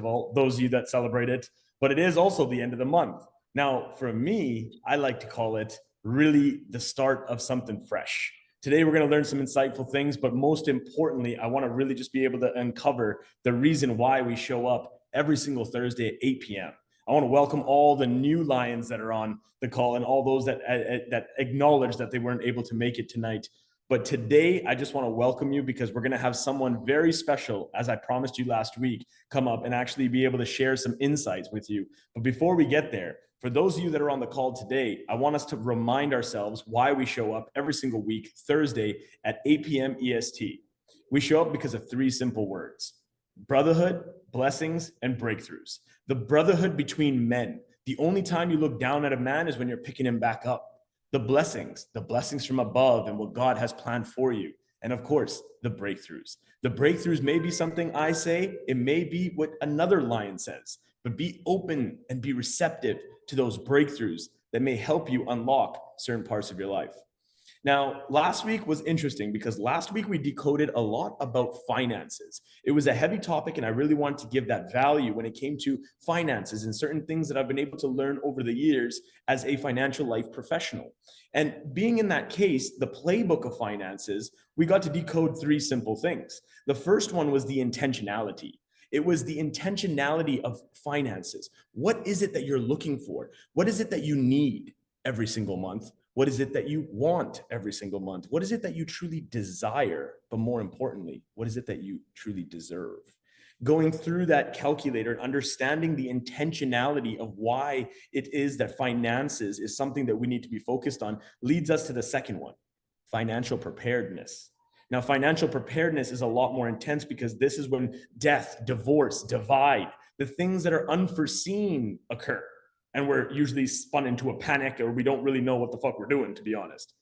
of all, those of you that celebrate it, but it is also the end of the month. Now, for me, I like to call it really the start of something fresh. Today, we're going to learn some insightful things, but most importantly, I want to really just be able to uncover the reason why we show up every single Thursday at 8 p.m. I want to welcome all the new Lions that are on the call and all those that acknowledge that they weren't able to make it tonight. But today, I just want to welcome you because we're going to have someone very special, as I promised you last week, come up and actually be able to share some insights with you. But before we get there, for those of you that are on the call today, I want us to remind ourselves why we show up every single week, Thursday at 8 p.m. EST. We show up because of three simple words: brotherhood, blessings, and breakthroughs. The brotherhood between men. The only time you look down at a man is when you're picking him back up. The blessings from above and what God has planned for you. And of course, the breakthroughs. The breakthroughs may be something I say, it may be what another lion says, but be open and be receptive to those breakthroughs that may help you unlock certain parts of your life. Now, last week was interesting because last week we decoded a lot about finances. It was a heavy topic, and I really wanted to give that value when it came to finances and certain things that I've been able to learn over the years as a financial life professional. And being in that case, the playbook of finances, we got to decode three simple things. The first one was the intentionality. It was the intentionality of finances. What is it that you're looking for? What is it that you need every single month? What is it that you want every single month? What is it that you truly desire? But more importantly, what is it that you truly deserve? Going through that calculator and understanding the intentionality of why it is that finances is something that we need to be focused on leads us to the second one, financial preparedness. Now, financial preparedness is a lot more intense because this is when death, divorce, divide, the things that are unforeseen occur. And we're usually spun into a panic or we don't really know what the fuck we're doing, to be honest.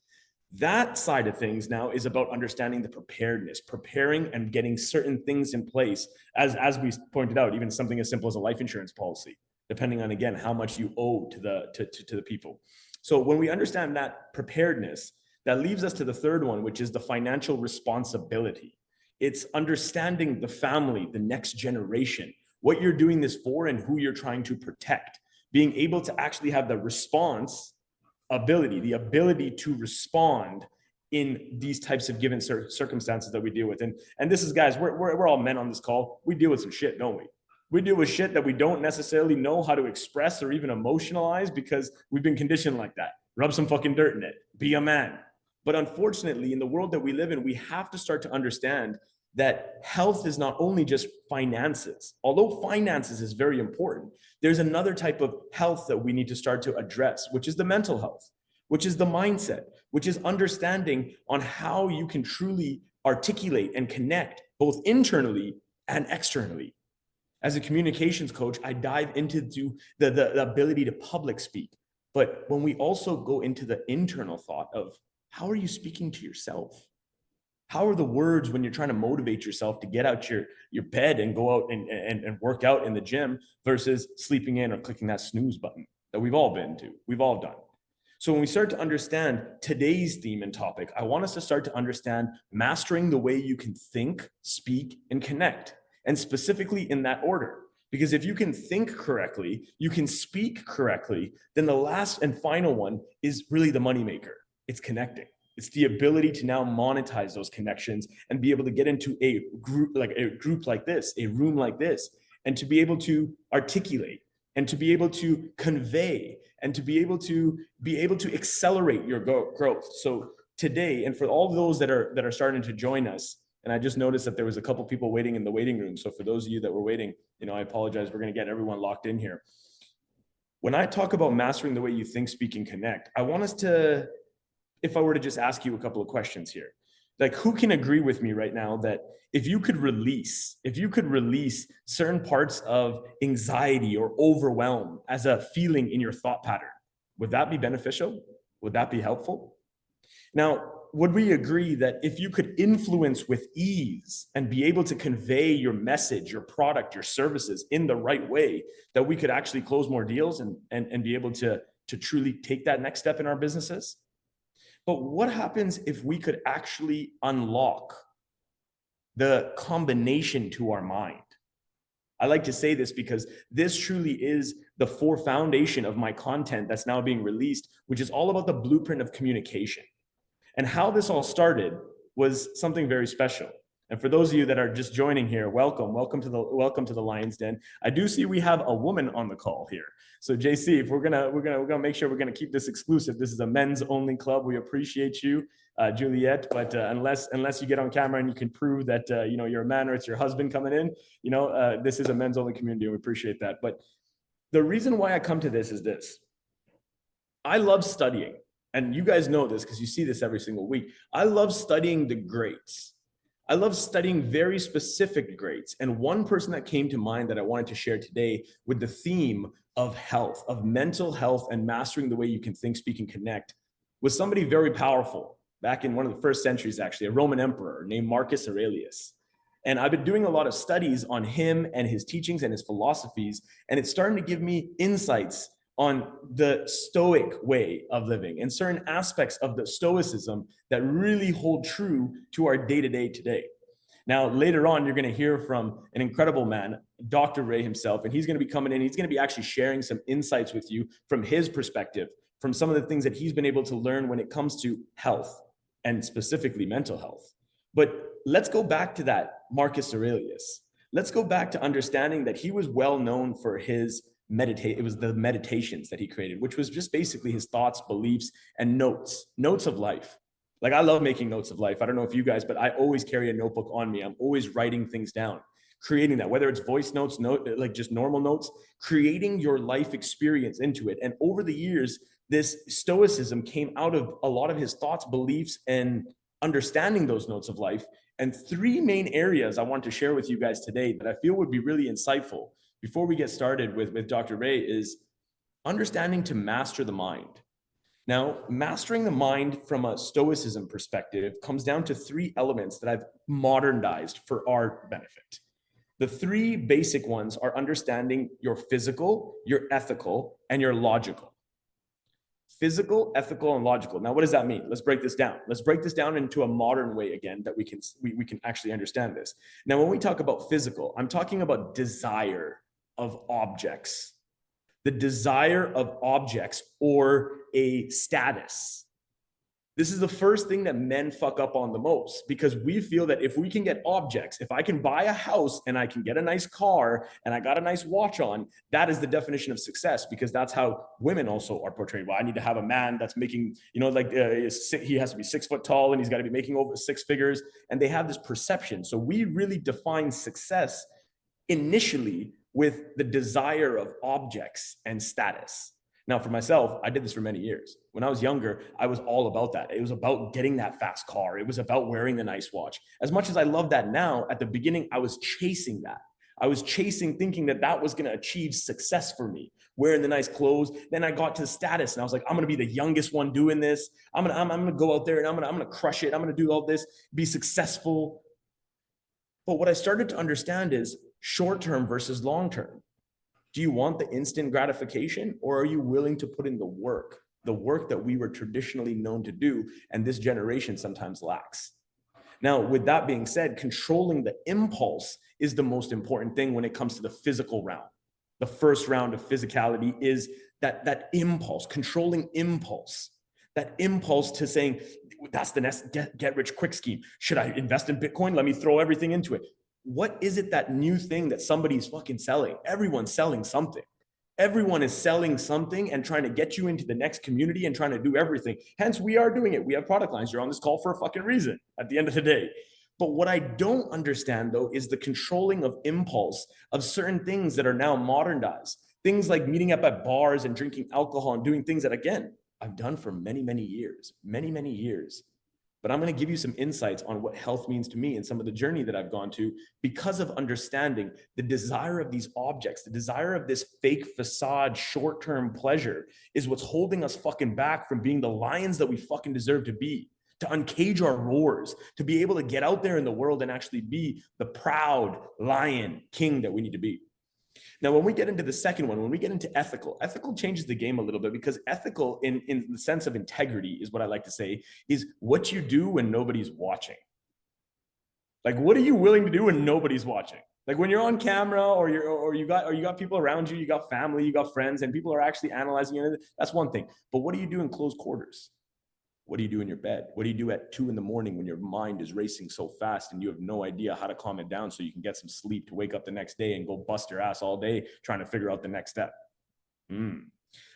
That side of things now is about understanding the preparedness, preparing and getting certain things in place. As we pointed out, even something as simple as a life insurance policy, depending on, again, how much you owe to the people. So when we understand that preparedness, that leaves us to the third one, which is the financial responsibility. It's understanding the family, the next generation, what you're doing this for and who you're trying to protect. Being able to actually have the response ability, the ability to respond in these types of given circumstances that we deal with. And this is, guys, we're all men on this call. We deal with some shit, don't we? We deal with shit that we don't necessarily know how to express or even emotionalize because we've been conditioned like that. Rub some fucking dirt in it. Be a man. But unfortunately, in the world that we live in, we have to start to understand that health is not only just finances. Although finances is very important, there's another type of health that we need to start to address, which is the mental health, which is the mindset, which is understanding on how you can truly articulate and connect both internally and externally. As a communications coach, I dive into the ability to public speak. But when we also go into the internal thought of how are you speaking to yourself? How are the words when you're trying to motivate yourself to get out your bed and go out and work out in the gym versus sleeping in or clicking that snooze button that we've all been to, we've all done. So when we start to understand today's theme and topic, I want us to start to understand mastering the way you can think, speak, and connect, and specifically in that order. Because if you can think correctly, you can speak correctly, then the last and final one is really the moneymaker. It's connecting. It's the ability to now monetize those connections and be able to get into a group like this, a room like this, and to be able to articulate and to be able to convey and to be able to accelerate your growth. So today, and for all those that are starting to join us, and I just noticed that there was a couple people waiting in the waiting room. So for those of you that were waiting, I apologize. We're going to get everyone locked in here. When I talk about mastering the way you think, speak, and connect, I want us to, if I were to just ask you a couple of questions here, like who can agree with me right now that if you could release certain parts of anxiety or overwhelm as a feeling in your thought pattern, would that be beneficial? Would that be helpful? Now, would we agree that if you could influence with ease and be able to convey your message, your product, your services in the right way, that we could actually close more deals and be able to truly take that next step in our businesses? But what happens if we could actually unlock the combination to our mind? I like to say this because this truly is the foundation of my content that's now being released, which is all about the blueprint of communication. And how this all started was something very special. And for those of you that are just joining here, welcome to the Lion's Den. I do see we have a woman on the call here. So JC, if we're gonna make sure we're gonna keep this exclusive. This is a men's only club. We appreciate you, Juliet. But unless you get on camera and you can prove that you're a man or it's your husband coming in, this is a men's only community. And we appreciate that. But the reason why I come to this is this: I love studying. And you guys know this because you see this every single week. I love studying the greats. I love studying very specific greats. And one person that came to mind that I wanted to share today with the theme of health, of mental health and mastering the way you can think, speak, and connect was somebody very powerful back in one of the first centuries, actually, a Roman emperor named Marcus Aurelius. And I've been doing a lot of studies on him and his teachings and his philosophies. And it's starting to give me insights on the Stoic way of living and certain aspects of the Stoicism that really hold true to our day-to-day today. Now, later on, you're going to hear from an incredible man, Dr. Ray himself, and he's going to be coming in. He's going to be actually sharing some insights with you from his perspective, from some of the things that he's been able to learn when it comes to health and specifically mental health. But let's go back to that Marcus Aurelius. Let's go back to understanding that he was well known for his it was the meditations that he created, which was just basically his thoughts, beliefs, and notes of life. Like, I love making notes of life. I don't know if you guys, but I always carry a notebook on me. I'm always writing things down, creating that, whether it's voice notes, like just normal notes, creating your life experience into it. And over the years, this Stoicism came out of a lot of his thoughts, beliefs, and understanding those notes of life. And three main areas I want to share with you guys today that I feel would be really insightful before we get started with Dr. Ray is understanding to master the mind. Now, mastering the mind from a Stoicism perspective comes down to three elements that I've modernized for our benefit. The three basic ones are understanding your physical, your ethical, and your logical. Physical, ethical, and logical. Now, what does that mean? Let's break this down. Let's break this down into a modern way again that we can actually understand this. Now, when we talk about physical, I'm talking about desire of objects, the desire of objects or a status. This is the first thing that men fuck up on the most, because we feel that if we can get objects, if I can buy a house and I can get a nice car and I got a nice watch on, that is the definition of success, because that's how women also are portrayed. Well, I need to have a man that's making, he has to be 6 foot tall and he's got to be making over 6 figures. And they have this perception. So we really define success initially with the desire of objects and status. Now, for myself, I did this for many years. When I was younger, I was all about that. It was about getting that fast car. It was about wearing the nice watch. As much as I love that now, at the beginning, I was chasing that. I was chasing, thinking that that was going to achieve success for me, wearing the nice clothes. Then I got to status and I was like, I'm going to be the youngest one doing this. I'm going to go out there and I'm going to crush it. I'm going to do all this, be successful. But what I started to understand is short-term versus long-term. Do you want the instant gratification, or are you willing to put in the work that we were traditionally known to do and this generation sometimes lacks? Now, with that being said, controlling the impulse is the most important thing when it comes to the physical round. The first round of physicality is that impulse, controlling impulse. That impulse to saying, that's the next get rich quick scheme. Should I invest in Bitcoin? Let me throw everything into it. What is it, that new thing that somebody's fucking selling? Everyone's selling something. Everyone is selling something and trying to get you into the next community and trying to do everything. Hence, we are doing it. We have product lines. You're on this call for a fucking reason at the end of the day. But what I don't understand, though, is the controlling of impulse of certain things that are now modernized. Things like meeting up at bars and drinking alcohol and doing things that, again, I've done for many, many years. But I'm going to give you some insights on what health means to me and some of the journey that I've gone to because of understanding the desire of these objects, the desire of this fake facade, short-term pleasure is what's holding us fucking back from being the lions that we fucking deserve to be, to uncage our roars, to be able to get out there in the world and actually be the proud lion king that we need to be. Now, when we get into the second one, when we get into ethical changes the game a little bit, because ethical in the sense of integrity is what I like to say, is what you do when nobody's watching. Like, what are you willing to do when nobody's watching? Like when you're on camera or you got people around you, you got family, you got friends, and people are actually analyzing you. That's one thing. But what do you do in closed quarters? What do you do in your bed? What do you do at 2 a.m. when your mind is racing so fast and you have no idea how to calm it down so you can get some sleep to wake up the next day and go bust your ass all day trying to figure out the next step?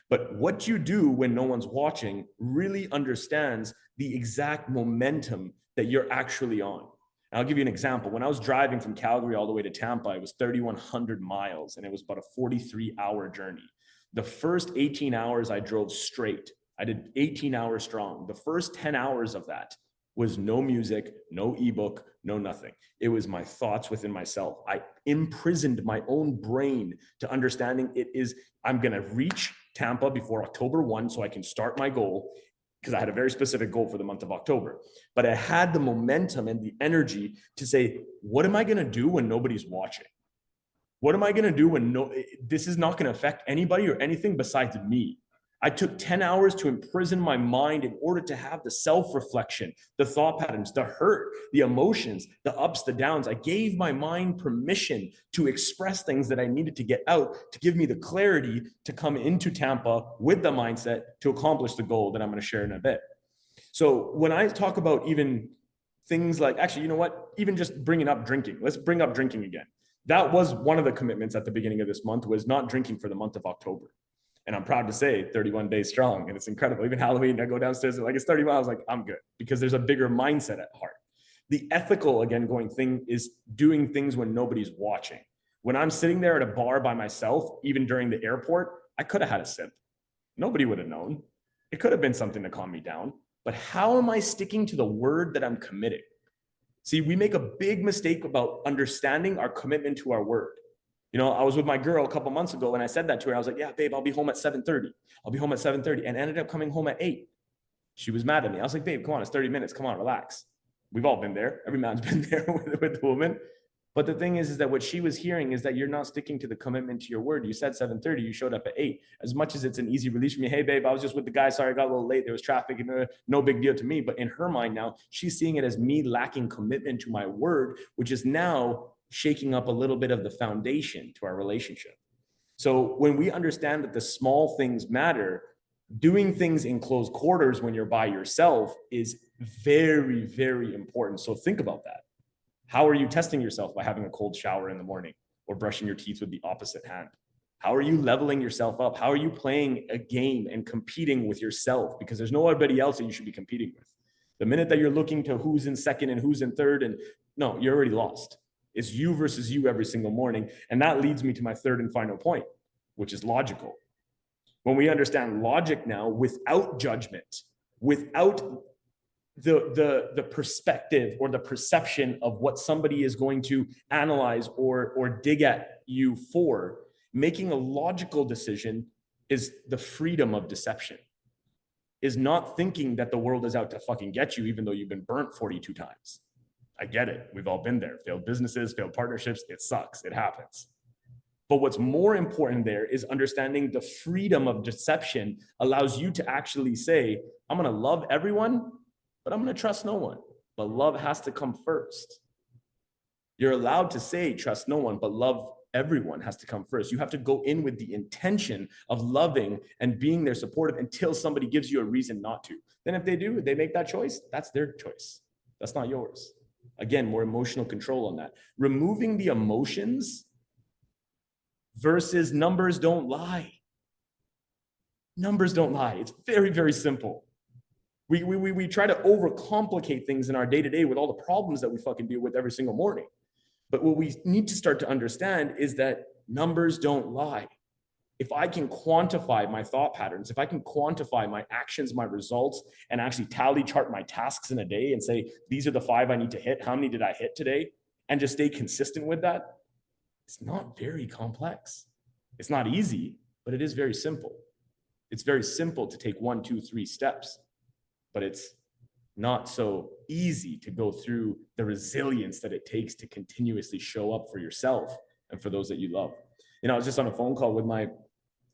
But what you do when no one's watching really understands the exact momentum that you're actually on. And I'll give you an example. When I was driving from Calgary all the way to Tampa, it was 3,100 miles and it was about a 43-hour journey. The first 18 hours I drove straight. I did 18 hours strong. The first 10 hours of that was no music, no ebook, no nothing. It was my thoughts within myself. I imprisoned my own brain to understanding I'm going to reach Tampa before October 1 so I can start my goal, because I had a very specific goal for the month of October. But I had the momentum and the energy to say, what am I going to do when nobody's watching? What am I going to do when this is not going to affect anybody or anything besides me? I took 10 hours to imprison my mind in order to have the self-reflection, the thought patterns, the hurt, the emotions, the ups, the downs. I gave my mind permission to express things that I needed to get out to give me the clarity to come into Tampa with the mindset to accomplish the goal that I'm going to share in a bit. So when I talk about even things like, actually, you know what? Even just bringing up drinking. Let's bring up drinking again. That was one of the commitments at the beginning of this month, was not drinking for the month of October. And I'm proud to say 31 days strong. And it's incredible. Even Halloween, I go downstairs, like it's 30 miles, like I'm good, because there's a bigger mindset at heart. The ethical, again, going thing is doing things when nobody's watching. When I'm sitting there at a bar by myself, even during the airport, I could have had a sip. Nobody would have known. It could have been something to calm me down. But how am I sticking to the word that I'm committing? See, we make a big mistake about understanding our commitment to our word. You know, I was with my girl a couple months ago and I said that to her. I was like, yeah, babe, I'll be home at 7:30. I'll be home at 7:30, and ended up coming home at 8. She was mad at me. I was like, babe, come on, it's 30 minutes. Come on, relax. We've all been there. Every man's been there with the woman. But the thing is that what she was hearing is that you're not sticking to the commitment to your word. You said 7:30, you showed up at 8. As much as it's an easy release from me, hey, babe, I was just with the guy. Sorry, I got a little late. There was traffic, and no big deal to me. But in her mind now, she's seeing it as me lacking commitment to my word, which is now shaking up a little bit of the foundation to our relationship. So when we understand that the small things matter, doing things in close quarters when you're by yourself is very, very important. So think about that. How are you testing yourself? By having a cold shower in the morning or brushing your teeth with the opposite hand? How are you leveling yourself up? How are you playing a game and competing with yourself? Because there's nobody else that you should be competing with. The minute that you're looking to who's in second and who's in third, and no, you're already lost. It's you versus you every single morning. And that leads me to my third and final point, which is logical. When we understand logic now without judgment, without the perspective or the perception of what somebody is going to analyze or dig at you for, making a logical decision is the freedom of deception, is not thinking that the world is out to fucking get you, even though you've been burnt 42 times. I get it. We've all been there. Failed businesses, failed partnerships. It sucks. It happens. But what's more important there is understanding the freedom of deception allows you to actually say, I'm going to love everyone, but I'm going to trust no one. But love has to come first. You're allowed to say, trust no one, but love everyone has to come first. You have to go in with the intention of loving and being there supportive until somebody gives you a reason not to. Then if they do, they make that choice, that's their choice. That's not yours. Again, more emotional control on that. Removing the emotions versus numbers don't lie. Numbers don't lie. It's very, very simple. We try to overcomplicate things in our day-to-day with all the problems that we fucking deal with every single morning. But what we need to start to understand is that numbers don't lie. If I can quantify my thought patterns, if I can quantify my actions, my results, and actually tally chart my tasks in a day and say, these are the 5 I need to hit, how many did I hit today? And just stay consistent with that, it's not very complex. It's not easy, but it is very simple. It's very simple to take 1, 2, 3 steps, but it's not so easy to go through the resilience that it takes to continuously show up for yourself and for those that you love. You know, I was just on a phone call with my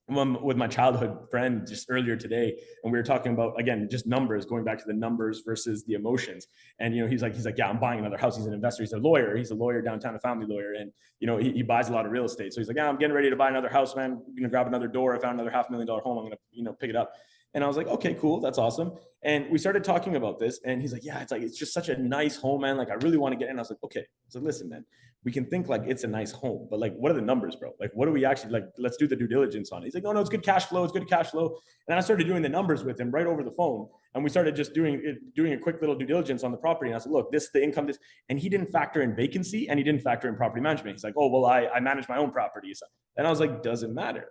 with my childhood friend just earlier today, and we were talking about, again, just numbers, going back to the numbers versus the emotions. And he's like, yeah, I'm buying another house. He's an investor. He's a lawyer downtown, a family lawyer, and he buys a lot of real estate. So he's like, yeah, I'm getting ready to buy another house, man. I'm gonna grab another door. I found another $500,000 home. I'm gonna pick it up. And I was like, okay, cool, that's awesome. And we started talking about this, and he's like, yeah, it's just such a nice home, man. Like, I really want to get in. I was like, okay, so listen, man, we can think like it's a nice home, but like, what are the numbers, bro? Like, what do we actually like? Let's do the due diligence on it. He's like, no, it's good cash flow. It's good cash flow. And I started doing the numbers with him right over the phone. And we started just doing a quick little due diligence on the property. And I said, look, this is the income, this, and he didn't factor in vacancy, and he didn't factor in property management. He's like, oh, well, I manage my own properties. And I was like, doesn't matter.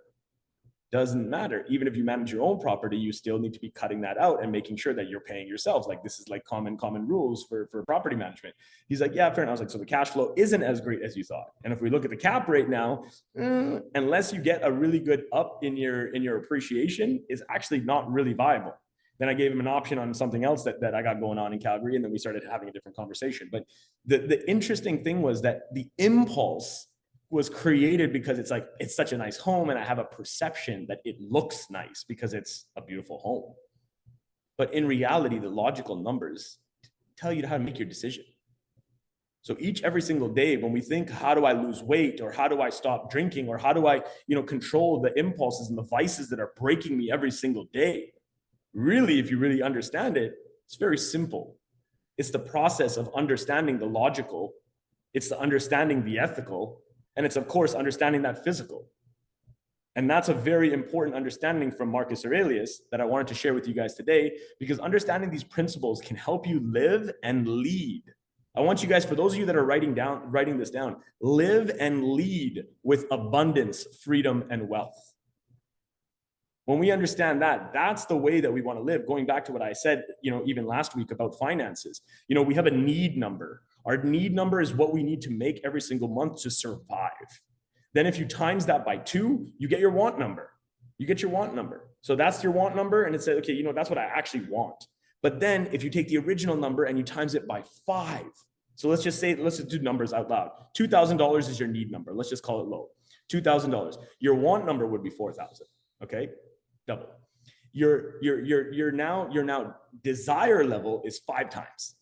Doesn't matter. Even if you manage your own property, you still need to be cutting that out and making sure that you're paying yourselves. Like, this is like common rules for property management. He's like, yeah, fair enough. I was like, so the cash flow isn't as great as you thought. And if we look at the cap rate now, unless you get a really good up in your appreciation, is actually not really viable. Then I gave him an option on something else that I got going on in Calgary, and then we started having a different conversation. But the interesting thing was that the impulse was created because it's like, it's such a nice home, and I have a perception that it looks nice because it's a beautiful home. But in reality, the logical numbers tell you how to make your decision. So every single day, when we think, how do I lose weight, or how do I stop drinking, or how do I, control the impulses and the vices that are breaking me every single day? Really, if you really understand it, it's very simple. It's the process of understanding the logical. It's the understanding the ethical. And it's, of course, understanding that physical. And that's a very important understanding from Marcus Aurelius that I wanted to share with you guys today, because understanding these principles can help you live and lead. I want you guys, for those of you that are writing this down, live and lead with abundance, freedom, and wealth. When we understand that, that's the way that we want to live. Going back to what I said, even last week about finances, we have a need number. Our need number is what we need to make every single month to survive. Then if you times that by 2, you get your want number. You get your want number. So that's your want number. And it says, okay, that's what I actually want. But then if you take the original number and you times it by 5, so let's just do numbers out loud. $2,000 is your need number. Let's just call it low. $2,000. Your want number would be 4,000. Okay, double. Your now desire level is 5 times.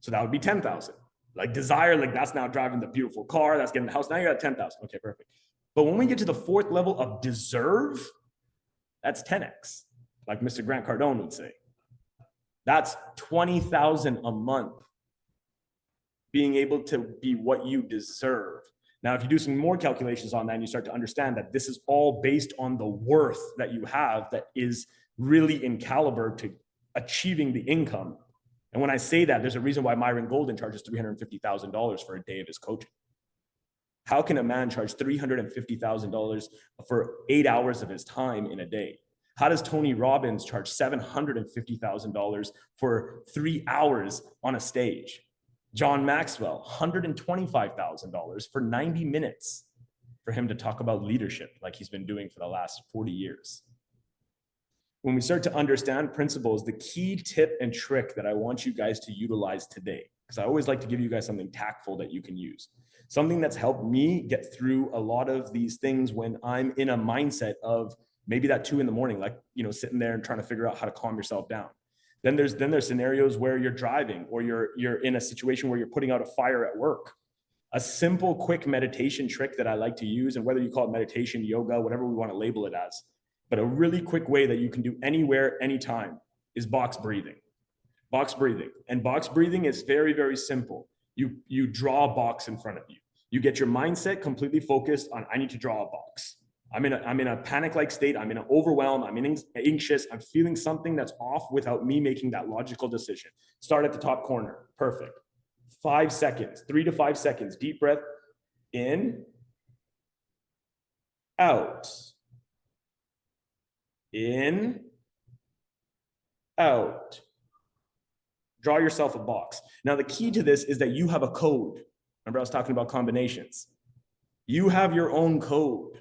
So that would be 10,000. Like desire, like that's now driving the beautiful car, that's getting the house. Now you're at 10,000. Okay, perfect. But when we get to the 4th level of deserve, that's 10x, like Mr. Grant Cardone would say. That's 20,000 a month, being able to be what you deserve. Now, if you do some more calculations on that, and you start to understand that this is all based on the worth that you have that is really in caliber to achieving the income. And when I say that, there's a reason why Myron Golden charges $350,000 for a day of his coaching. How can a man charge $350,000 for 8 hours of his time in a day? How does Tony Robbins charge $750,000 for 3 hours on a stage? John Maxwell, $125,000 for 90 minutes for him to talk about leadership like he's been doing for the last 40 years. When we start to understand principles, the key tip and trick that I want you guys to utilize today, because I always like to give you guys something tactful that you can use, something that's helped me get through a lot of these things when I'm in a mindset of maybe that 2 a.m, like, sitting there and trying to figure out how to calm yourself down. Then there's scenarios where you're driving, or you're in a situation where you're putting out a fire at work. A simple, quick meditation trick that I like to use, and whether you call it meditation, yoga, whatever we want to label it as, but a really quick way that you can do anywhere, anytime, is box breathing. Box breathing. And box breathing is very, very simple. You draw a box in front of you. You get your mindset completely focused on, I need to draw a box. I'm in a panic-like state. I'm in an overwhelm. I'm anxious. I'm feeling something that's off without me making that logical decision. Start at the top corner. Perfect. 5 seconds, 3 to 5 seconds. Deep breath in, out. In, out. Draw yourself a box. Now, the key to this is that you have a code. Remember, I was talking about combinations. You have your own code.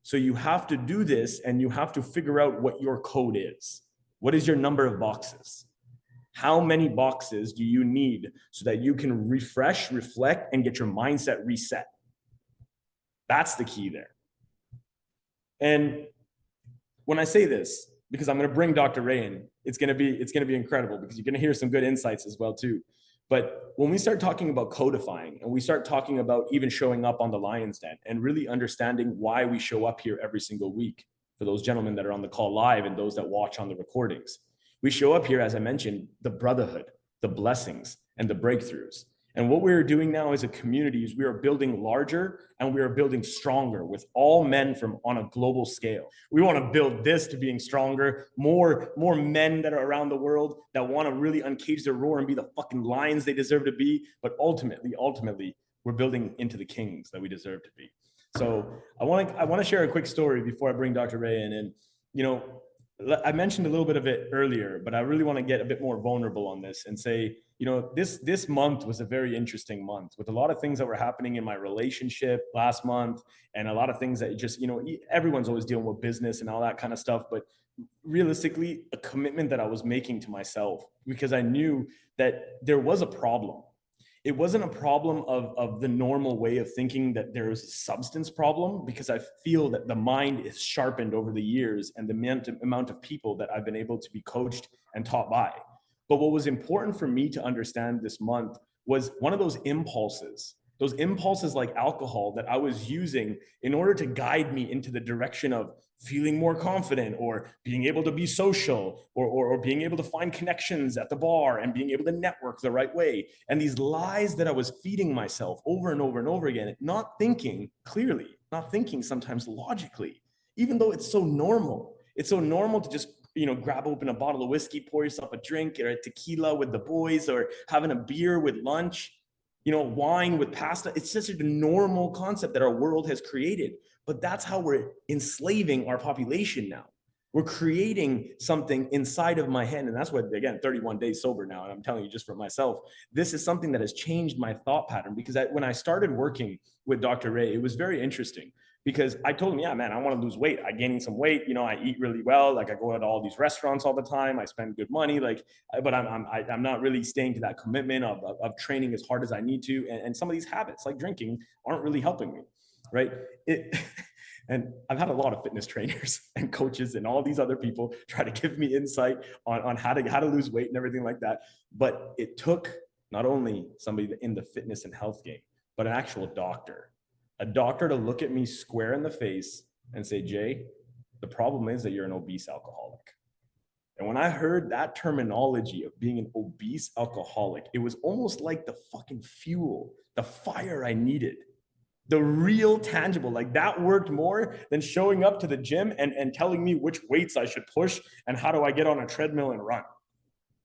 So you have to do this, and you have to figure out what your code is. What is your number of boxes? How many boxes do you need so that you can refresh, reflect, and get your mindset reset? That's the key there. And when I say this, because I'm going to bring Dr. Ray in, it's going to be incredible because you're going to hear some good insights as well too. But when we start talking about codifying and we start talking about even showing up on the Lion's Den and really understanding why we show up here every single week, for those gentlemen that are on the call live and those that watch on the recordings, we show up here, as I mentioned, the brotherhood, the blessings, and the breakthroughs. And what we're doing now as a community is we are building larger and we are building stronger with all men from on a global scale. We want to build this to being stronger, more men that are around the world that want to really uncage their roar and be the fucking lions they deserve to be. But ultimately, we're building into the kings that we deserve to be. So I want to share a quick story before I bring Dr. Ray in. And, you know, I mentioned a little bit of it earlier, but I really want to get a bit more vulnerable on this and say, you know, this month was a very interesting month with a lot of things that were happening in my relationship last month and a lot of things that just, you know, everyone's always dealing with business and all that kind of stuff. But realistically, a commitment that I was making to myself because I knew that there was a problem. It wasn't a problem of the normal way of thinking that there is a substance problem, because I feel that the mind is sharpened over the years and the amount of people that I've been able to be coached and taught by. But what was important for me to understand this month was one of those impulses like alcohol that I was using in order to guide me into the direction of feeling more confident or being able to be social or being able to find connections at the bar and being able to network the right way. And these lies that I was feeding myself over and over and over again, not thinking clearly, not thinking sometimes logically, even though it's so normal. It's so normal to just, you know, grab open a bottle of whiskey, pour yourself a drink or a tequila with the boys or having a beer with lunch, you know, wine with pasta. It's such a normal concept that our world has created. But that's how we're enslaving our population now. We're creating something inside of my head. And that's what, again, 31 days sober now. And I'm telling you just for myself, this is something that has changed my thought pattern because when I started working with Dr. Ray, it was very interesting because I told him, yeah, man, I want to lose weight. I'm gaining some weight. You know, I eat really well. Like I go out to all these restaurants all the time. I spend good money. Like, but I'm not really staying to that commitment of training as hard as I need to. And some of these habits like drinking aren't really helping me. Right. And I've had a lot of fitness trainers and coaches and all these other people try to give me insight on how to lose weight and everything like that. But it took not only somebody in the fitness and health game, but an actual doctor, to look at me square in the face and say, Jay, the problem is that you're an obese alcoholic. And when I heard that terminology of being an obese alcoholic, it was almost like the fucking fuel, the fire I needed. The real tangible, like that worked more than showing up to the gym and telling me which weights I should push and how do I get on a treadmill and run.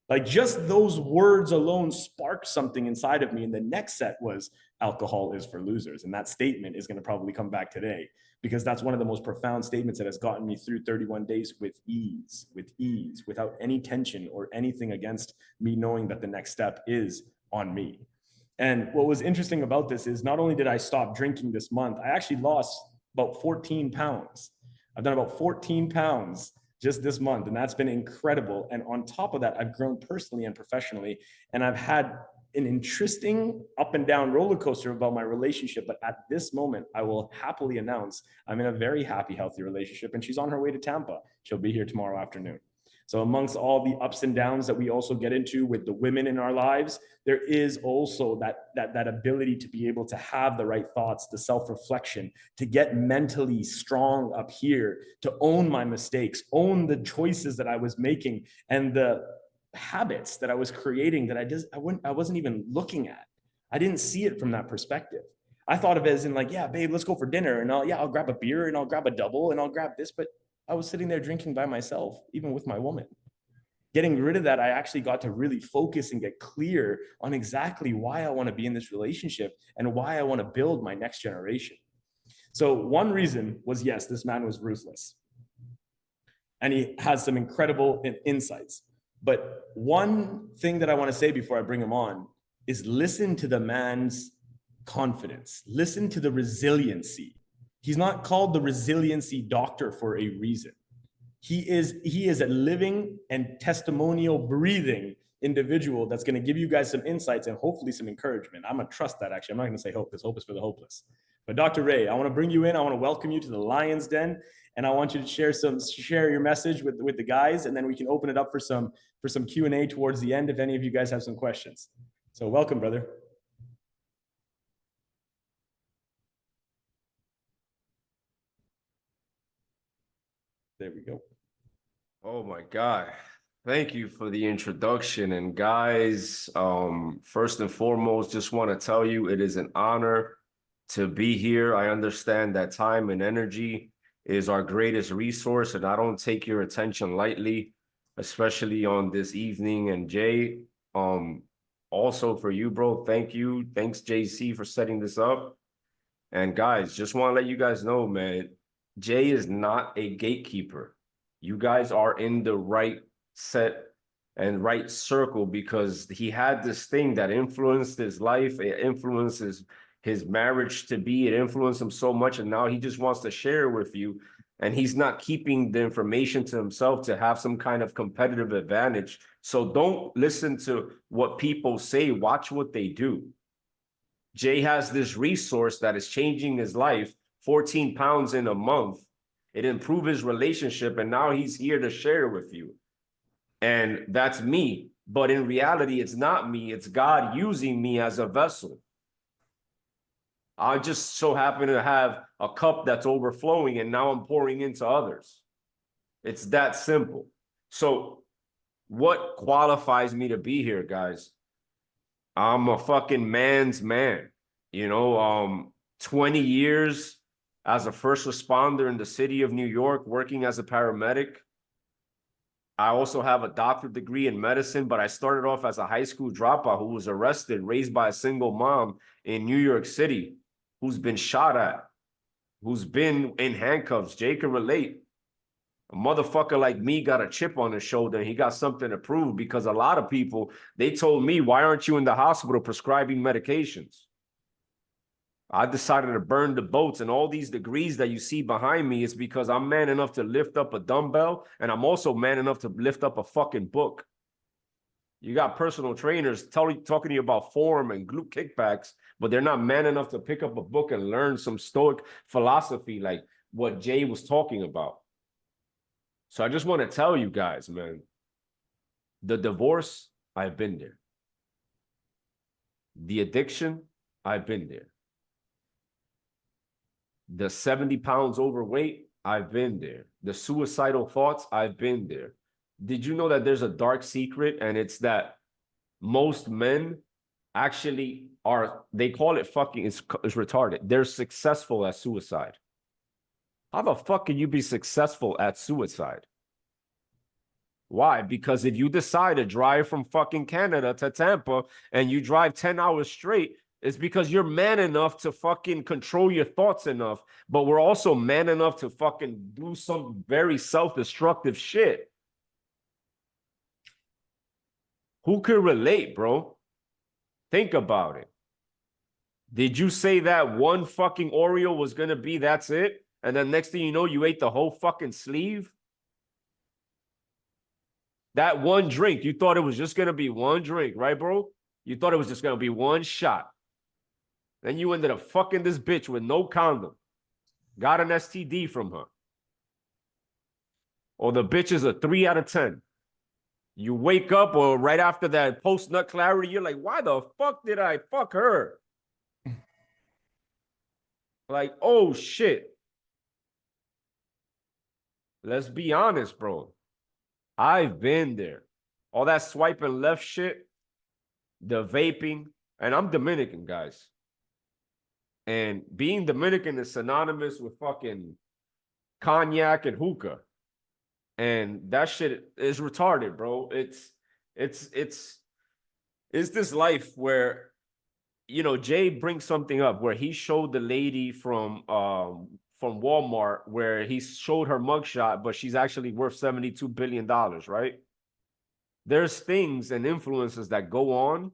Like just those words alone sparked something inside of me. And the next set was alcohol is for losers. And that statement is going to probably come back today because that's one of the most profound statements that has gotten me through 31 days with ease, without any tension or anything against me knowing that the next step is on me. And what was interesting about this is not only did I stop drinking this month, I actually lost about 14 pounds. I've done about 14 pounds just this month, and that's been incredible. And on top of that, I've grown personally and professionally, and I've had an interesting up and down roller coaster about my relationship. But at this moment, I will happily announce I'm in a very happy, healthy relationship, and she's on her way to Tampa. She'll be here tomorrow afternoon. So amongst all the ups and downs that we also get into with the women in our lives, there is also that ability to be able to have the right thoughts, the self-reflection, to get mentally strong up here, to own my mistakes, own the choices that I was making and the habits that I was creating that I wasn't even looking at. I didn't see it from that perspective. I thought of it as in like, yeah, babe, let's go for dinner. And I'll grab a beer and I'll grab a double and I'll grab this. But I was sitting there drinking by myself, even with my woman. Getting rid of that, I actually got to really focus and get clear on exactly why I want to be in this relationship and why I want to build my next generation. So one reason was, yes, this man was ruthless. And he has some incredible insights. But one thing that I want to say before I bring him on is listen to the man's confidence. Listen to the resiliency. He's not called the resiliency doctor for a reason. He is a living and testimonial breathing individual that's going to give you guys some insights and hopefully some encouragement. I'm going to trust that, actually. I'm not going to say hope because hope is for the hopeless. But Dr. Ray, I want to bring you in. I want to welcome you to the Lion's Den, and I want you to share your message with the guys, and then we can open it up for some Q&A towards the end if any of you guys have some questions. So welcome, brother. There we go. Oh my God. Thank you for the introduction. And guys, first and foremost, just want to tell you it is an honor to be here. I understand that time and energy is our greatest resource, and I don't take your attention lightly, especially on this evening. And Jay, also for you, bro, thank you. Thanks, JC, for setting this up. And guys, just want to let you guys know, man, Jay is not a gatekeeper. You guys are in the right set and right circle, because he had this thing that influenced his life. It influences his marriage to be. It influenced him so much, and now he just wants to share with you. And he's not keeping the information to himself to have some kind of competitive advantage. So don't listen to what people say. Watch what they do. Jay has this resource that is changing his life, 14 pounds in a month. It improved his relationship, and now he's here to share with you. And that's me. But in reality, it's not me. It's God using me as a vessel. I just so happen to have a cup that's overflowing, and now I'm pouring into others. It's that simple. So what qualifies me to be here, guys? I'm a fucking man's man. 20 years as a first responder in the city of New York, working as a paramedic. I also have a doctorate degree in medicine, but I started off as a high school dropout who was arrested, raised by a single mom in New York City, who's been shot at, who's been in handcuffs. Jay can relate. A motherfucker like me got a chip on his shoulder, and he got something to prove, because a lot of people, they told me, why aren't you in the hospital prescribing medications? I decided to burn the boats, and all these degrees that you see behind me is because I'm man enough to lift up a dumbbell, and I'm also man enough to lift up a fucking book. You got personal trainers talking to you about form and glute kickbacks, but they're not man enough to pick up a book and learn some stoic philosophy like what Jay was talking about. So I just want to tell you guys, man, the divorce, I've been there. The addiction, I've been there. The 70 pounds overweight, I've been there. The suicidal thoughts, I've been there. Did you know that there's a dark secret? And it's that most men actually are, they call it fucking, it's retarded. They're successful at suicide. How the fuck can you be successful at suicide? Why? Because if you decide to drive from fucking Canada to Tampa and you drive 10 hours straight, it's because you're man enough to fucking control your thoughts enough, but we're also man enough to fucking do some very self-destructive shit. Who could relate, bro? Think about it. Did you say that one fucking Oreo was going to be, that's it? And then next thing you know, you ate the whole fucking sleeve? That one drink, you thought it was just going to be one drink, right, bro? You thought it was just going to be one shot. Then you ended up fucking this bitch with no condom. Got an STD from her. Or the bitch is a 3 out of 10. You wake up, or right after that post-nut clarity, you're like, why the fuck did I fuck her? Like, oh shit. Let's be honest, bro. I've been there. All that swiping left shit, the vaping, and I'm Dominican, guys. And being Dominican is synonymous with fucking cognac and hookah. And that shit is retarded, bro. It's this life where, Jay brings something up where he showed the lady from Walmart where he showed her mugshot, but she's actually worth $72 billion, right? There's things and influences that go on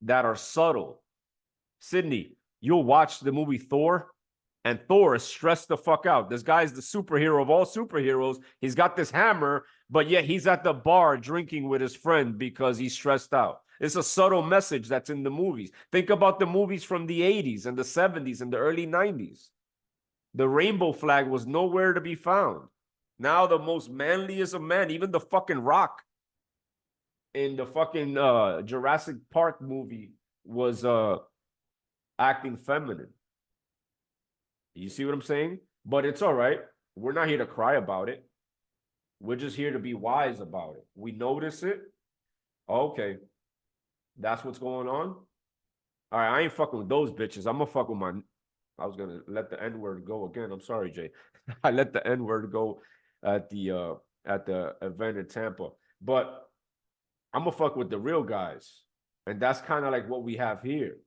that are subtle. Sydney, you'll watch the movie Thor, and Thor is stressed the fuck out. This guy's the superhero of all superheroes. He's got this hammer, but yet he's at the bar drinking with his friend because he's stressed out. It's a subtle message that's in the movies. Think about the movies from the 80s and the 70s and the early 90s. The rainbow flag was nowhere to be found. Now the most manliest of men, even the fucking Rock in the fucking Jurassic Park movie was acting feminine. You see what I'm saying? But it's all right. We're not here to cry about it. We're just here to be wise about it. We notice it. Okay. That's what's going on. All right, I ain't fucking with those bitches. I'm gonna fuck with my... I was gonna let the N-word go again. I'm sorry, Jay. I let the N-word go at the event in Tampa. But I'm gonna fuck with the real guys. And that's kind of like what we have here.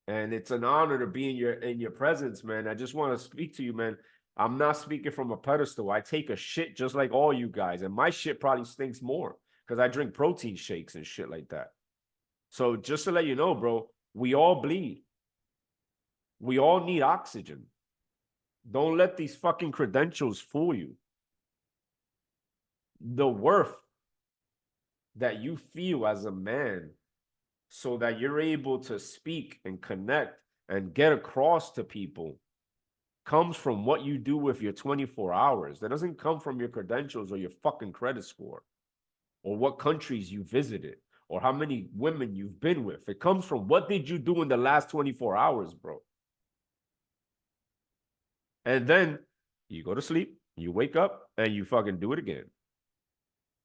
And it's an honor to be in your presence, man. I just want to speak to you, man. I'm not speaking from a pedestal. I take a shit just like all you guys. And my shit probably stinks more because I drink protein shakes and shit like that. So just to let you know, bro, we all bleed. We all need oxygen. Don't let these fucking credentials fool you. The worth that you feel as a man so that you're able to speak and connect and get across to people comes from what you do with your 24 hours. That doesn't come from your credentials or your fucking credit score or what countries you visited or how many women you've been with. It comes from what did you do in the last 24 hours, bro? And then you go to sleep, you wake up, and you fucking do it again.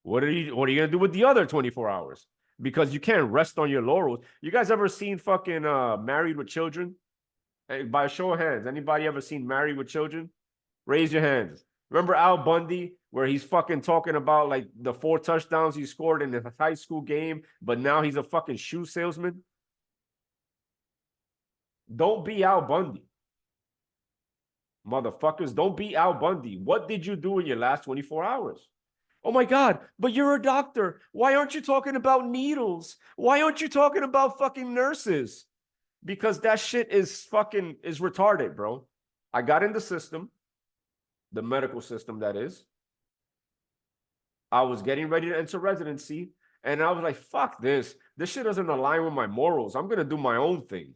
What are you gonna do with the other 24 hours? Because you can't rest on your laurels. You guys ever seen fucking Married with Children? Hey, by a show of hands, anybody ever seen Married with Children? Raise your hands. Remember Al Bundy, where he's fucking talking about like the 4 touchdowns he scored in a high school game, but now he's a fucking shoe salesman? Don't be Al Bundy. Motherfuckers, don't be Al Bundy. What did you do in your last 24 hours? Oh my God, but you're a doctor. Why aren't you talking about needles? Why aren't you talking about fucking nurses? Because that shit is retarded, bro. I got in the system, the medical system, that is. I was getting ready to enter residency, and I was like, fuck this. This shit doesn't align with my morals. I'm going to do my own thing.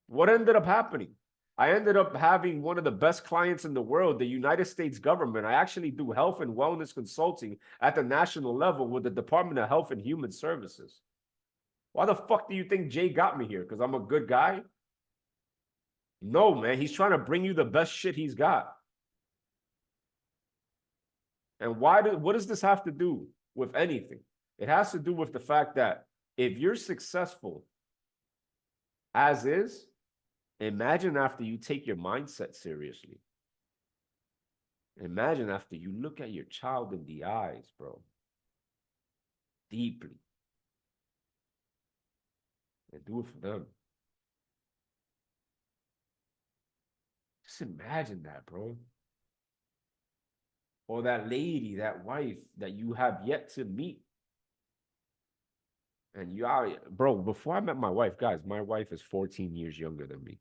What ended up happening? I ended up having one of the best clients in the world, the United States government. I actually do health and wellness consulting at the national level with the Department of Health and Human Services. Why the fuck do you think Jay got me here? Because I'm a good guy? No, man. He's trying to bring you the best shit he's got. And what does this have to do with anything? It has to do with the fact that if you're successful as is, imagine after you take your mindset seriously. Imagine after you look at your child in the eyes, bro. Deeply. And do it for them. Just imagine that, bro. Or that lady, that wife that you have yet to meet. And you are, bro, before I met my wife, guys, my wife is 14 years younger than me.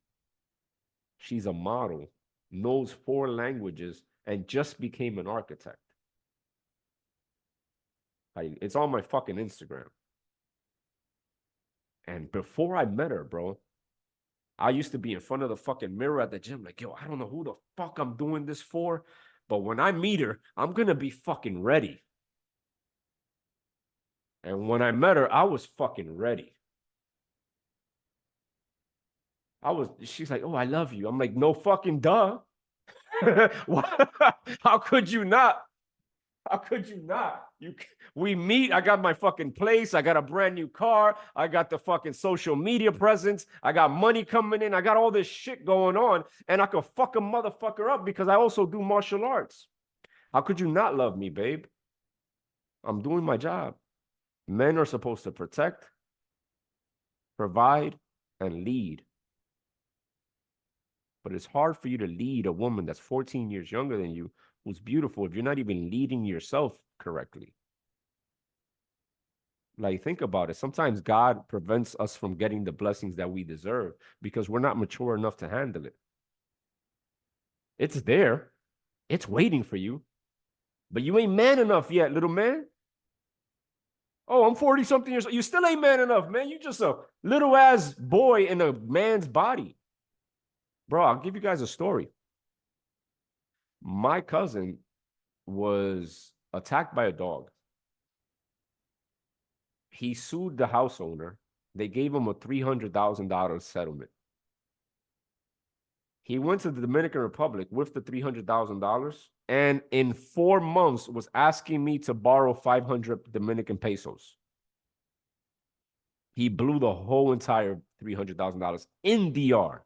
She's a model, knows 4 languages, and just became an architect. It's on my fucking Instagram. And before I met her, bro, I used to be in front of the fucking mirror at the gym like, yo, I don't know who the fuck I'm doing this for, but when I meet her, I'm going to be fucking ready. And when I met her, I was fucking ready. She's like, oh, I love you. I'm like, no fucking duh. How could you not? How could you not? We meet, I got my fucking place, I got a brand new car, I got the fucking social media presence, I got money coming in, I got all this shit going on, and I could fuck a motherfucker up because I also do martial arts. How could you not love me, babe? I'm doing my job. Men are supposed to protect, provide, and lead. But it's hard for you to lead a woman that's 14 years younger than you, who's beautiful, if you're not even leading yourself correctly. Like, think about it. Sometimes God prevents us from getting the blessings that we deserve because we're not mature enough to handle it. It's there. It's waiting for you. But you ain't man enough yet, little man. Oh, I'm 40 something years old. You still ain't man enough, man. You just a little ass boy in a man's body. Bro, I'll give you guys a story. My cousin was attacked by a dog. He sued the house owner. They gave him a $300,000 settlement. He went to the Dominican Republic with the $300,000 and in 4 months was asking me to borrow 500 Dominican pesos. He blew the whole entire $300,000 in DR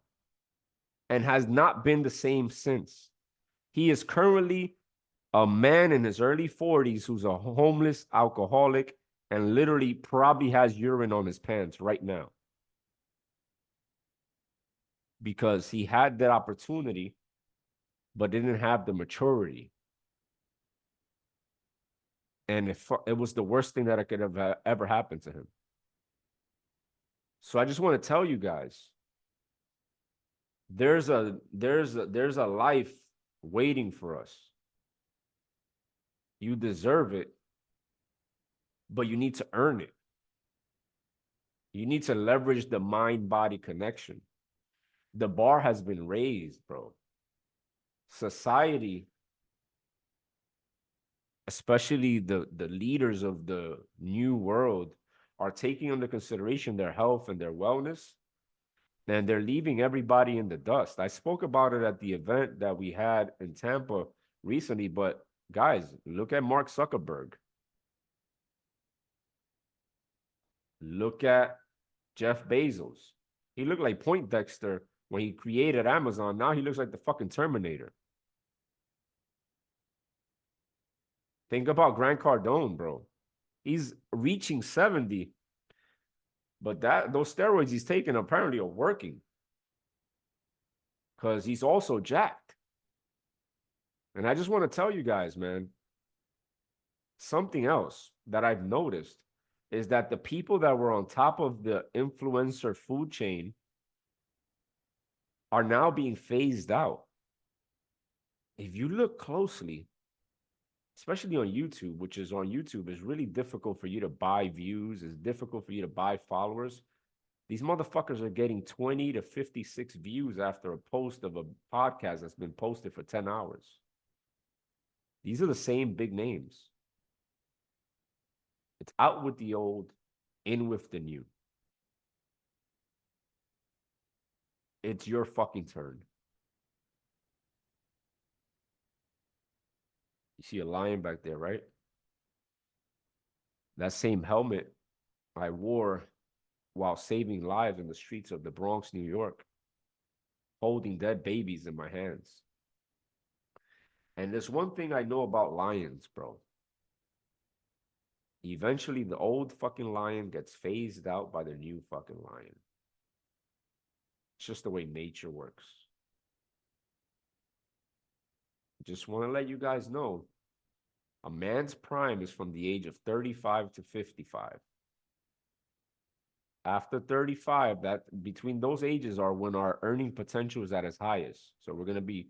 and has not been the same since. He is currently a man in his early 40s who's a homeless alcoholic and literally probably has urine on his pants right now. Because he had that opportunity, but didn't have the maturity. And it was the worst thing that could have ever happened to him. So I just want to tell you guys, there's a life waiting for us. You deserve it, but you need to earn it. You need to leverage the mind-body connection. The bar has been raised, bro. Society, especially the leaders of the new world, are taking into consideration their health and their wellness, and they're leaving everybody in the dust. I spoke about it at the event that we had in Tampa recently, but guys, look at Mark Zuckerberg. Look at Jeff Bezos. He looked like Poindexter when he created Amazon. Now he looks like the fucking Terminator. Think about Grant Cardone, bro. He's reaching 70, but those steroids he's taking apparently are working because he's also jacked. And I just want to tell you guys, man, something else that I've noticed is that the people that were on top of the influencer food chain are now being phased out. If you look closely, especially on YouTube, which is on YouTube, is really difficult for you to buy views. It's difficult for you to buy followers. These motherfuckers are getting 20 to 56 views after a post of a podcast that's been posted for 10 hours. These are the same big names. It's out with the old, in with the new. It's your fucking turn. You see a lion back there, right? That same helmet I wore while saving lives in the streets of the Bronx, New York, holding dead babies in my hands. And there's one thing I know about lions, bro. Eventually, the old fucking lion gets phased out by the new fucking lion. It's just the way nature works. Just want to let you guys know, a man's prime is from the age of 35 to 55. After 35, that between those ages are when our earning potential is at its highest. So we're going to be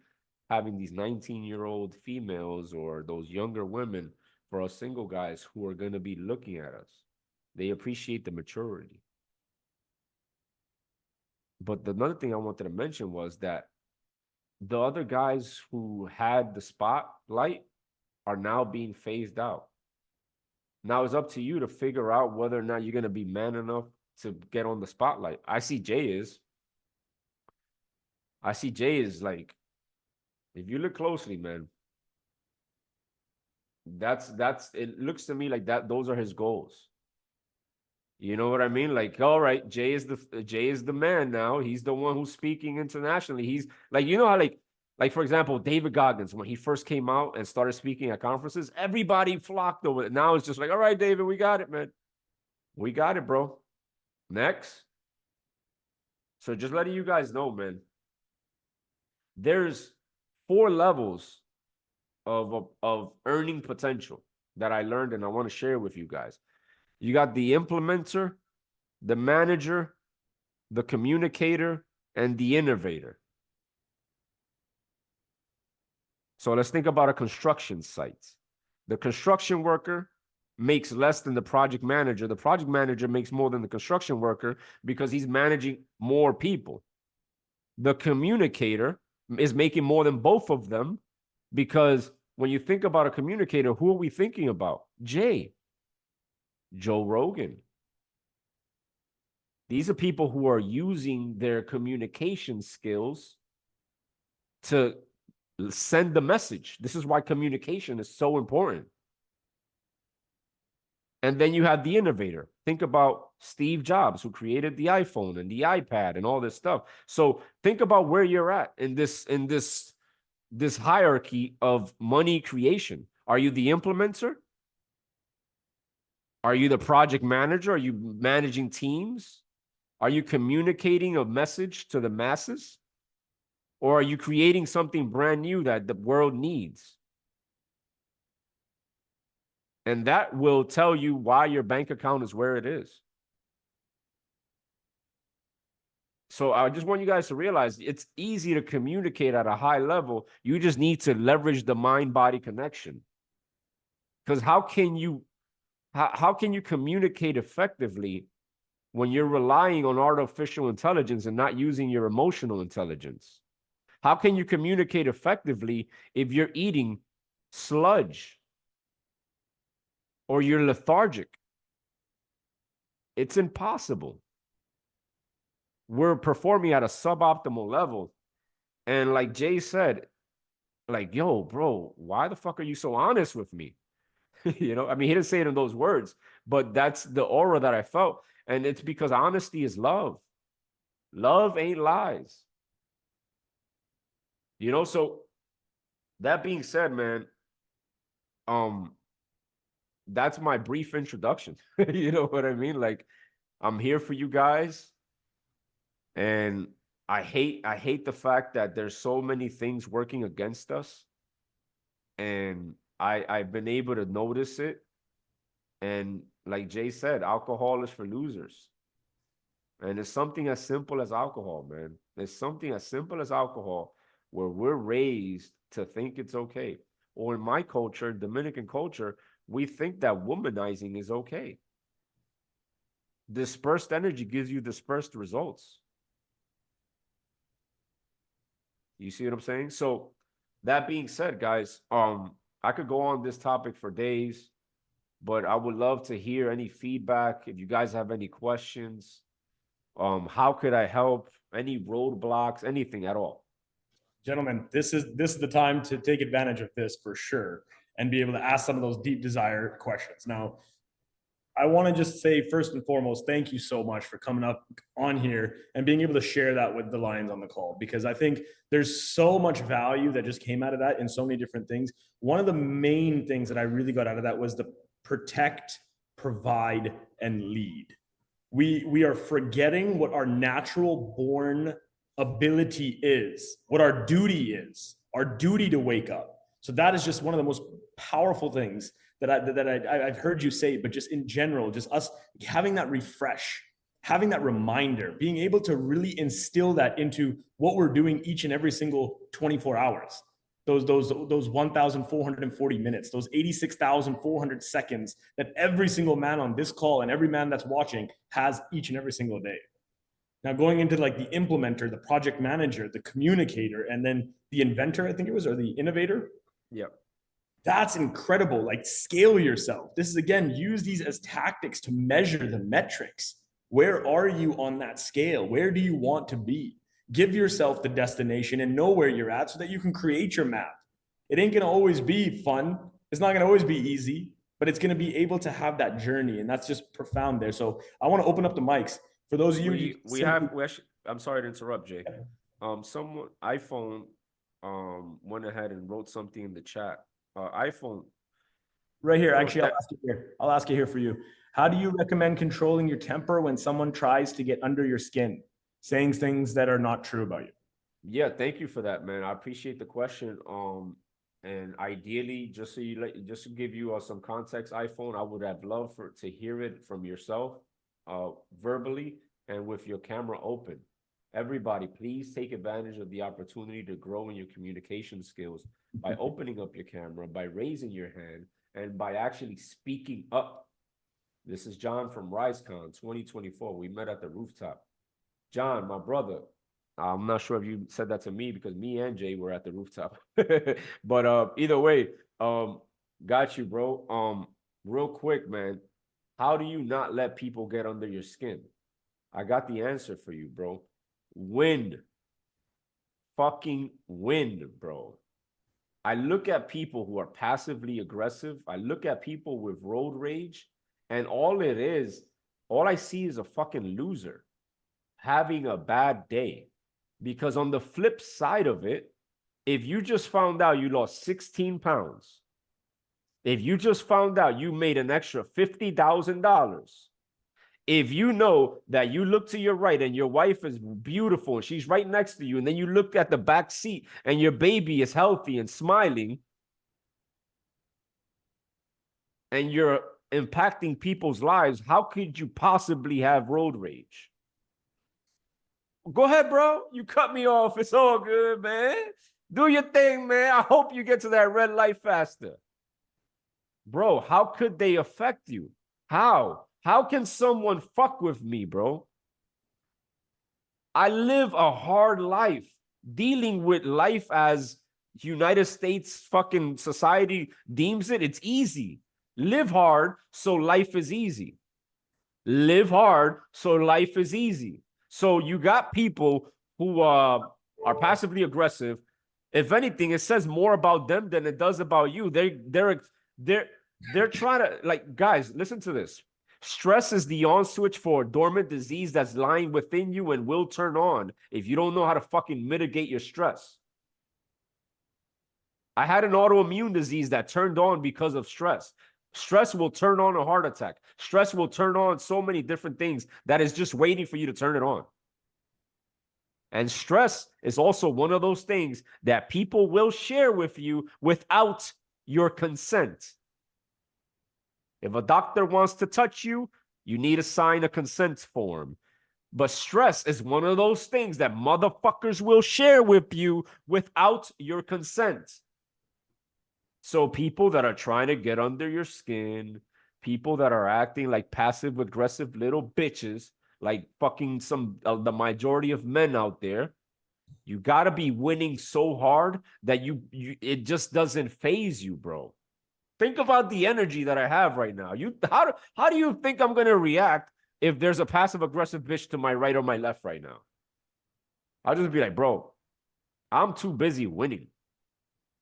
having these 19-year-old females or those younger women for us single guys who are going to be looking at us. They appreciate the maturity. But another thing I wanted to mention was that the other guys who had the spotlight are now being phased out. Now it's up to you to figure out whether or not you're going to be man enough to get on the spotlight. I see Jay is like, if you look closely, man, that's it looks to me like that those are his goals. You know what I mean? Like, all right, Jay is the man now. He's the one who's speaking internationally. He's like, you know how like for example, David Goggins, when he first came out and started speaking at conferences, everybody flocked over it. Now it's just like, all right, David, we got it, man. We got it, bro. Next. So just letting you guys know, man, there's 4 levels of earning potential that I learned and I want to share with you guys. You got the implementer, the manager, the communicator, and the innovator. So let's think about a construction site. The construction worker makes less than the project manager. The project manager makes more than the construction worker because he's managing more people. The communicator is making more than both of them because when you think about a communicator, who are we thinking about? Joe Rogan. These are people who are using their communication skills to send the message. This is why communication is so important. And then you have the innovator. Think about Steve Jobs, who created the iPhone and the iPad and all this stuff. So think about where you're at in this hierarchy of money creation. Are you the implementer? Are you the project manager? Are you managing teams? Are you communicating a message to the masses? Or are you creating something brand new that the world needs? And that will tell you why your bank account is where it is. So I just want you guys to realize it's easy to communicate at a high level. You just need to leverage the mind-body connection. Because how can you communicate effectively when you're relying on artificial intelligence and not using your emotional intelligence? How can you communicate effectively if you're eating sludge or you're lethargic? It's impossible. We're performing at a suboptimal level. And like Jay said, like, yo, bro, why the fuck are you so honest with me? You know, I mean, he didn't say it in those words, but that's the aura that I felt. And it's because honesty is love. Love ain't lies. You know, so that being said, man, that's my brief introduction. You know what I mean? Like, I'm here for you guys. And I hate the fact that there's so many things working against us. And I've been able to notice it. And like Jay said, alcohol is for losers. And it's something as simple as alcohol, man. It's something as simple as alcohol where we're raised to think it's okay. Or in my culture, Dominican culture, we think that womanizing is okay. Dispersed energy gives you dispersed results. You see what I'm saying? So that being said, guys, I could go on this topic for days, but I would love to hear any feedback. If you guys have any questions, how could I help? Any roadblocks, anything at all? Gentlemen, this is the time to take advantage of this for sure and be able to ask some of those deep desire questions. Now, I want to just say first and foremost, thank you so much for coming up on here and being able to share that with the Lions on the call, because I think there's so much value that just came out of that in so many different things. One of the main things that I really got out of that was the protect, provide, and lead. We are forgetting what our natural born ability is, what our duty is, our duty to wake up. So that is just one of the most powerful things I've heard you say, but just in general, just us having that refresh, having that reminder, being able to really instill that into what we're doing each and every single 24 hours. Those 1,440 minutes, those 86,400 seconds that every single man on this call and every man that's watching has each and every single day. Now going into like the implementer, the project manager, the communicator, and then the inventor, I think it was, or the innovator. Yeah. That's incredible. Like, scale yourself. This is, again, use these as tactics to measure the metrics. Where are you on that scale? Where do you want to be? Give yourself the destination and know where you're at so that you can create your map. It ain't going to always be fun. It's not going to always be easy, but it's going to be able to have that journey. And that's just profound there. So I want to open up the mics for those of you. We actually, I'm sorry to interrupt, Jay. Someone iPhone went ahead and wrote something in the chat. iPhone. Right here, actually, I'll ask you here for you. How do you recommend controlling your temper when someone tries to get under your skin, saying things that are not true about you? Yeah, thank you for that, man. I appreciate the question. And ideally, just to give you some context, iPhone, I would have loved to hear it from yourself, verbally and with your camera open. Everybody, please take advantage of the opportunity to grow in your communication skills by opening up your camera, by raising your hand, and by actually speaking up. This is John from RiseCon 2024. We met at the rooftop. John, my brother, I'm not sure if you said that to me because me and Jay were at the rooftop. But either way, got you, bro. Real quick, man. How do you not let people get under your skin? I got the answer for you, bro. Win. Fucking win, bro. I look at people who are passively aggressive. I look at people with road rage, and all I see is a fucking loser having a bad day. Because on the flip side of it, if you just found out you lost 16 pounds, if you just found out you made an extra $50,000, if you know that you look to your right and your wife is beautiful and she's right next to you, and then you look at the back seat and your baby is healthy and smiling, and you're impacting people's lives, how could you possibly have road rage? Go ahead, bro. You cut me off. It's all good, man. Do your thing, man. I hope you get to that red light faster. Bro, how could they affect you? How? How can someone fuck with me, bro? I live a hard life, dealing with life as United States fucking society deems it. It's easy. Live hard so life is easy. Live hard so life is easy. So you got people who are passively aggressive. If anything, it says more about them than it does about you. They're trying to, like, guys, listen to this. Stress is the on switch for a dormant disease that's lying within you and will turn on if you don't know how to fucking mitigate your stress. I had an autoimmune disease that turned on because of stress. Stress will turn on a heart attack. Stress will turn on so many different things that is just waiting for you to turn it on. And stress is also one of those things that people will share with you without your consent. If a doctor wants to touch you, you need to sign a consent form. But stress is one of those things that motherfuckers will share with you without your consent. So people that are trying to get under your skin, people that are acting like passive aggressive little bitches, like fucking the majority of men out there, you got to be winning so hard that it just doesn't phase you, bro. Think about the energy that I have right now. How do you think I'm going to react if there's a passive aggressive bitch to my right or my left right now? I'll just be like, bro, I'm too busy winning.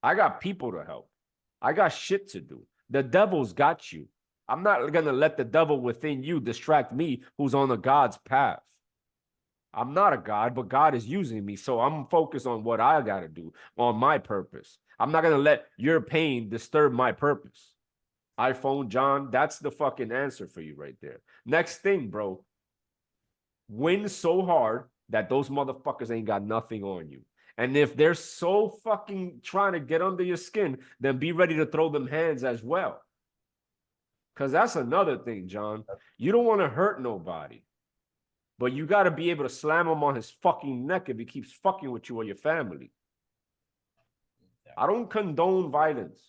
I got people to help. I got shit to do. The devil's got you. I'm not going to let the devil within you distract me, who's on a God's path. I'm not a God, but God is using me. So I'm focused on what I got to do, on my purpose. I'm not going to let your pain disturb my purpose. iPhone John, that's the fucking answer for you right there. Next thing, bro. Win so hard that those motherfuckers ain't got nothing on you. And if they're so fucking trying to get under your skin, then be ready to throw them hands as well. Because that's another thing, John. You don't want to hurt nobody. But you got to be able to slam him on his fucking neck if he keeps fucking with you or your family. I don't condone violence.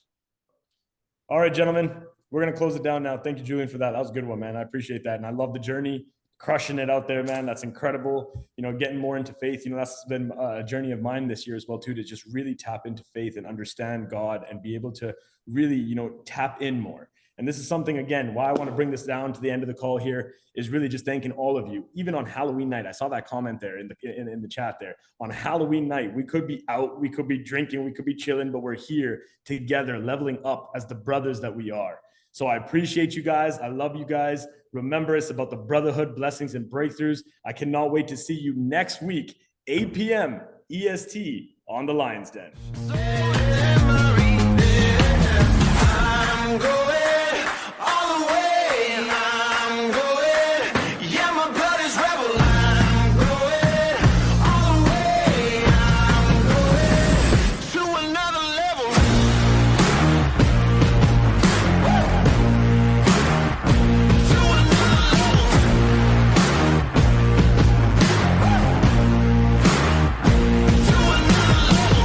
All right, gentlemen, we're going to close it down now. Thank you, Julian, for that. That was a good one, man. I appreciate that. And I love the journey, crushing it out there, man. That's incredible. You know, getting more into faith. You know, that's been a journey of mine this year as well, too, to just really tap into faith and understand God and be able to really, you know, tap in more. And this is something, again, why I want to bring this down to the end of the call here is really just thanking all of you. Even on Halloween night, I saw that comment there in the chat there. On Halloween night, we could be out, we could be drinking, we could be chilling, but we're here together, leveling up as the brothers that we are. So I appreciate you guys. I love you guys. Remember, it's about the brotherhood, blessings, and breakthroughs. I cannot wait to see you next week, 8 p.m. EST on the Lions Den.